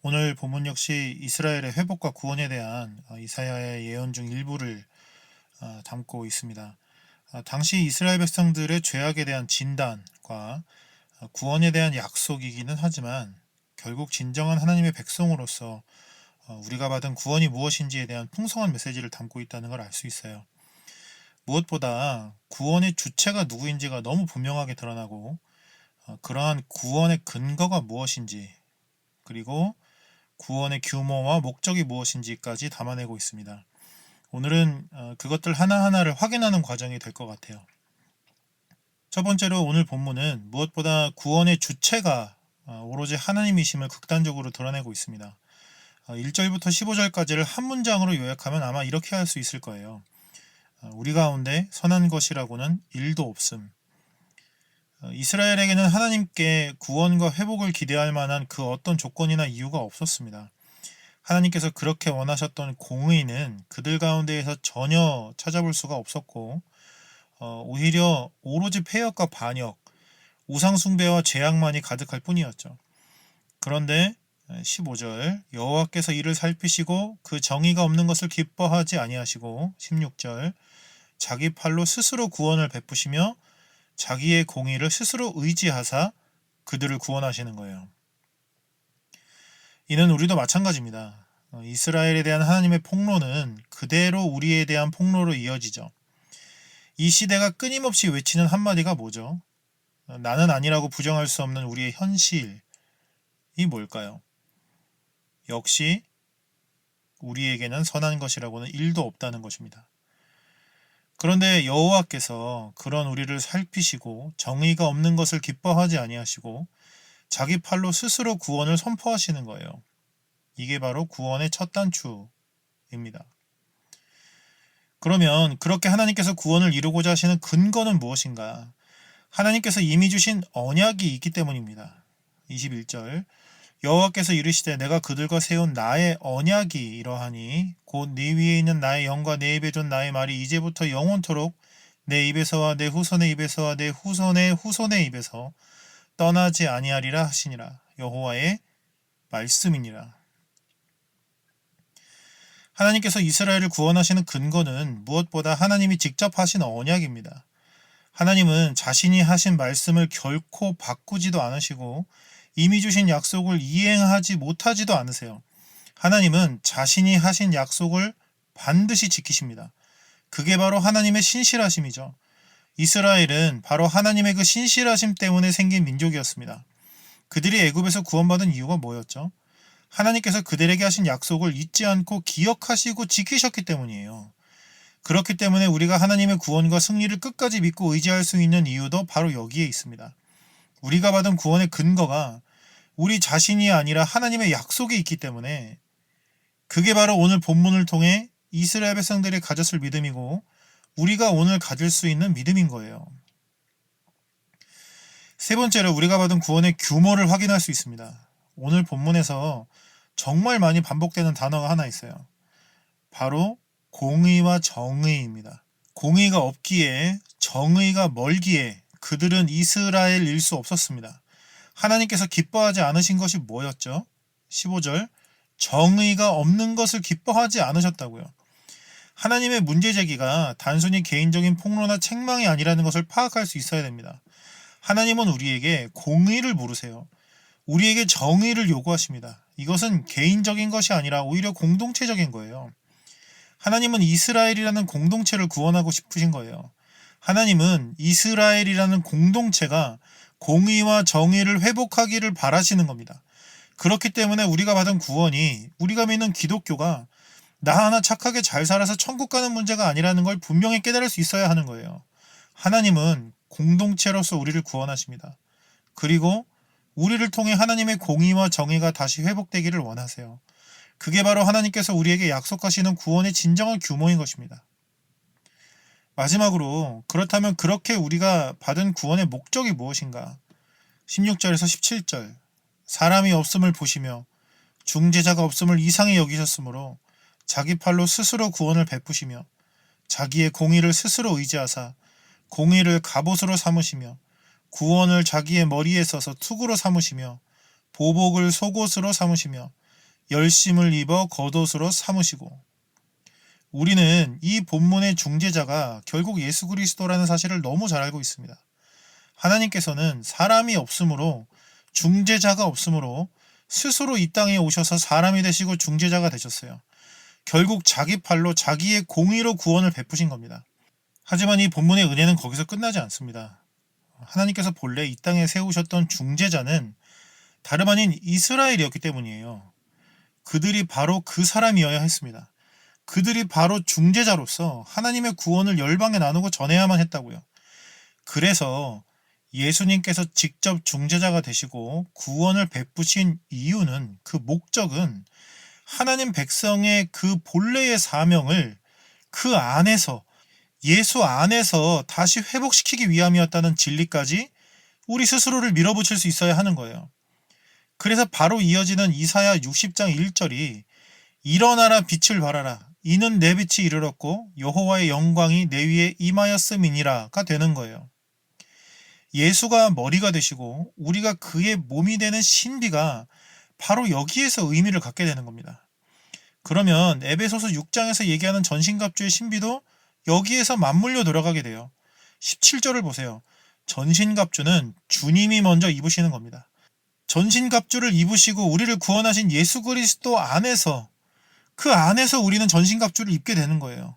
오늘 본문 역시 이스라엘의 회복과 구원에 대한 이사야의 예언 중 일부를 담고 있습니다. 당시 이스라엘 백성들의 죄악에 대한 진단과 구원에 대한 약속이기는 하지만 결국 진정한 하나님의 백성으로서 우리가 받은 구원이 무엇인지에 대한 풍성한 메시지를 담고 있다는 걸 알 수 있어요. 무엇보다 구원의 주체가 누구인지가 너무 분명하게 드러나고 그러한 구원의 근거가 무엇인지 그리고 구원의 규모와 목적이 무엇인지까지 담아내고 있습니다. 오늘은 그것들 하나하나를 확인하는 과정이 될 것 같아요. 첫 번째로 오늘 본문은 무엇보다 구원의 주체가 오로지 하나님이심을 극단적으로 드러내고 있습니다. 1절부터 15절까지를 한 문장으로 요약하면 아마 이렇게 할 수 있을 거예요. 우리 가운데 선한 것이라고는 일도 없음. 이스라엘에게는 하나님께 구원과 회복을 기대할 만한 그 어떤 조건이나 이유가 없었습니다. 하나님께서 그렇게 원하셨던 공의는 그들 가운데에서 전혀 찾아볼 수가 없었고 오히려 오로지 폐역과 반역, 우상숭배와 죄악만이 가득할 뿐이었죠. 그런데 15절 여호와께서 이를 살피시고 그 정의가 없는 것을 기뻐하지 아니하시고 16절 자기 팔로 스스로 구원을 베푸시며 자기의 공의를 스스로 의지하사 그들을 구원하시는 거예요. 이는 우리도 마찬가지입니다. 이스라엘에 대한 하나님의 폭로는 그대로 우리에 대한 폭로로 이어지죠. 이 시대가 끊임없이 외치는 한마디가 뭐죠? 나는 아니라고 부정할 수 없는 우리의 현실이 뭘까요? 역시 우리에게는 선한 것이라고는 일도 없다는 것입니다. 그런데 여호와께서 그런 우리를 살피시고 정의가 없는 것을 기뻐하지 아니하시고 자기 팔로 스스로 구원을 선포하시는 거예요. 이게 바로 구원의 첫 단추입니다. 그러면 그렇게 하나님께서 구원을 이루고자 하시는 근거는 무엇인가? 하나님께서 이미 주신 언약이 있기 때문입니다. 21절 여호와께서 이르시되 내가 그들과 세운 나의 언약이 이러하니 곧 네 위에 있는 나의 영과 내 입에 둔 나의 말이 이제부터 영원토록 내 입에서와 내 후손의 입에서와 내 후손의 후손의 입에서 떠나지 아니하리라 하시니라. 여호와의 말씀이니라. 하나님께서 이스라엘을 구원하시는 근거는 무엇보다 하나님이 직접 하신 언약입니다. 하나님은 자신이 하신 말씀을 결코 바꾸지도 않으시고 이미 주신 약속을 이행하지 못하지도 않으세요. 하나님은 자신이 하신 약속을 반드시 지키십니다. 그게 바로 하나님의 신실하심이죠. 이스라엘은 바로 하나님의 그 신실하심 때문에 생긴 민족이었습니다. 그들이 애굽에서 구원받은 이유가 뭐였죠? 하나님께서 그들에게 하신 약속을 잊지 않고 기억하시고 지키셨기 때문이에요. 그렇기 때문에 우리가 하나님의 구원과 승리를 끝까지 믿고 의지할 수 있는 이유도 바로 여기에 있습니다. 우리가 받은 구원의 근거가 우리 자신이 아니라 하나님의 약속이 있기 때문에 그게 바로 오늘 본문을 통해 이스라엘 백성들이 가졌을 믿음이고 우리가 오늘 가질 수 있는 믿음인 거예요. 세 번째로 우리가 받은 구원의 규모를 확인할 수 있습니다. 오늘 본문에서 정말 많이 반복되는 단어가 하나 있어요. 바로 공의와 정의입니다. 공의가 없기에 정의가 멀기에 그들은 이스라엘일 수 없었습니다. 하나님께서 기뻐하지 않으신 것이 뭐였죠? 15절 정의가 없는 것을 기뻐하지 않으셨다고요. 하나님의 문제제기가 단순히 개인적인 폭로나 책망이 아니라는 것을 파악할 수 있어야 됩니다. 하나님은 우리에게 공의를 물으세요. 우리에게 정의를 요구하십니다. 이것은 개인적인 것이 아니라 오히려 공동체적인 거예요. 하나님은 이스라엘이라는 공동체를 구원하고 싶으신 거예요. 하나님은 이스라엘이라는 공동체가 공의와 정의를 회복하기를 바라시는 겁니다. 그렇기 때문에 우리가 받은 구원이 우리가 믿는 기독교가 나 하나 착하게 잘 살아서 천국 가는 문제가 아니라는 걸 분명히 깨달을 수 있어야 하는 거예요. 하나님은 공동체로서 우리를 구원하십니다. 그리고 우리를 통해 하나님의 공의와 정의가 다시 회복되기를 원하세요. 그게 바로 하나님께서 우리에게 약속하시는 구원의 진정한 규모인 것입니다. 마지막으로 그렇다면 그렇게 우리가 받은 구원의 목적이 무엇인가? 16절에서 17절 사람이 없음을 보시며 중재자가 없음을 이상히 여기셨으므로 자기 팔로 스스로 구원을 베푸시며 자기의 공의를 스스로 의지하사 공의를 갑옷으로 삼으시며 구원을 자기의 머리에 써서 투구로 삼으시며 보복을 속옷으로 삼으시며 열심을 입어 겉옷으로 삼으시고. 우리는 이 본문의 중재자가 결국 예수 그리스도라는 사실을 너무 잘 알고 있습니다. 하나님께서는 사람이 없으므로, 중재자가 없으므로 스스로 이 땅에 오셔서 사람이 되시고 중재자가 되셨어요. 결국 자기 팔로 자기의 공의로 구원을 베푸신 겁니다. 하지만 이 본문의 은혜는 거기서 끝나지 않습니다. 하나님께서 본래 이 땅에 세우셨던 중재자는 다름 아닌 이스라엘이었기 때문이에요. 그들이 바로 그 사람이어야 했습니다. 그들이 바로 중재자로서 하나님의 구원을 열방에 나누고 전해야만 했다고요. 그래서 예수님께서 직접 중재자가 되시고 구원을 베푸신 이유는, 그 목적은 하나님 백성의 그 본래의 사명을 그 안에서, 예수 안에서 다시 회복시키기 위함이었다는 진리까지 우리 스스로를 밀어붙일 수 있어야 하는 거예요. 그래서 바로 이어지는 이사야 60장 1절이 일어나라 빛을 발하라 이는 내 빛이 이르렀고 여호와의 영광이 내 위에 임하였음이니라가 되는 거예요. 예수가 머리가 되시고 우리가 그의 몸이 되는 신비가 바로 여기에서 의미를 갖게 되는 겁니다. 그러면 에베소서 6장에서 얘기하는 전신갑주의 신비도 여기에서 맞물려 들어가게 돼요. 17절을 보세요. 전신갑주는 주님이 먼저 입으시는 겁니다. 전신갑주를 입으시고 우리를 구원하신 예수 그리스도 안에서, 그 안에서 우리는 전신갑주를 입게 되는 거예요.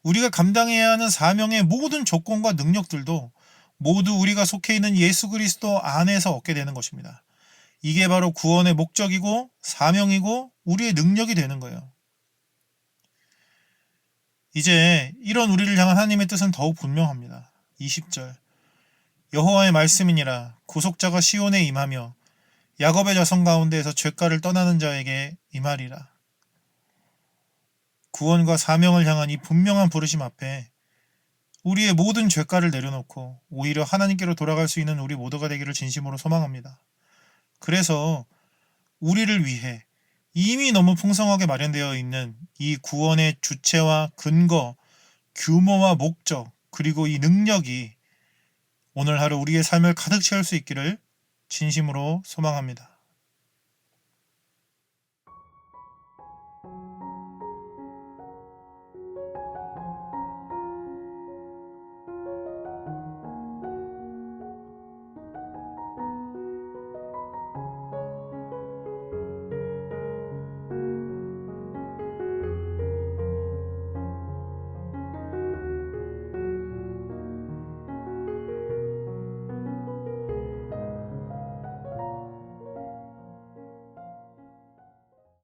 우리가 감당해야 하는 사명의 모든 조건과 능력들도 모두 우리가 속해 있는 예수 그리스도 안에서 얻게 되는 것입니다. 이게 바로 구원의 목적이고 사명이고 우리의 능력이 되는 거예요. 이제 이런 우리를 향한 하나님의 뜻은 더욱 분명합니다. 20절 여호와의 말씀이니라 구속자가 시온에 임하며 야곱의 자손 가운데에서 죄가를 떠나는 자에게 임하리라. 구원과 사명을 향한 이 분명한 부르심 앞에 우리의 모든 죄가를 내려놓고 오히려 하나님께로 돌아갈 수 있는 우리 모두가 되기를 진심으로 소망합니다. 그래서 우리를 위해 이미 너무 풍성하게 마련되어 있는 이 구원의 주체와 근거, 규모와 목적, 그리고 이 능력이 오늘 하루 우리의 삶을 가득 채울 수 있기를 진심으로 소망합니다.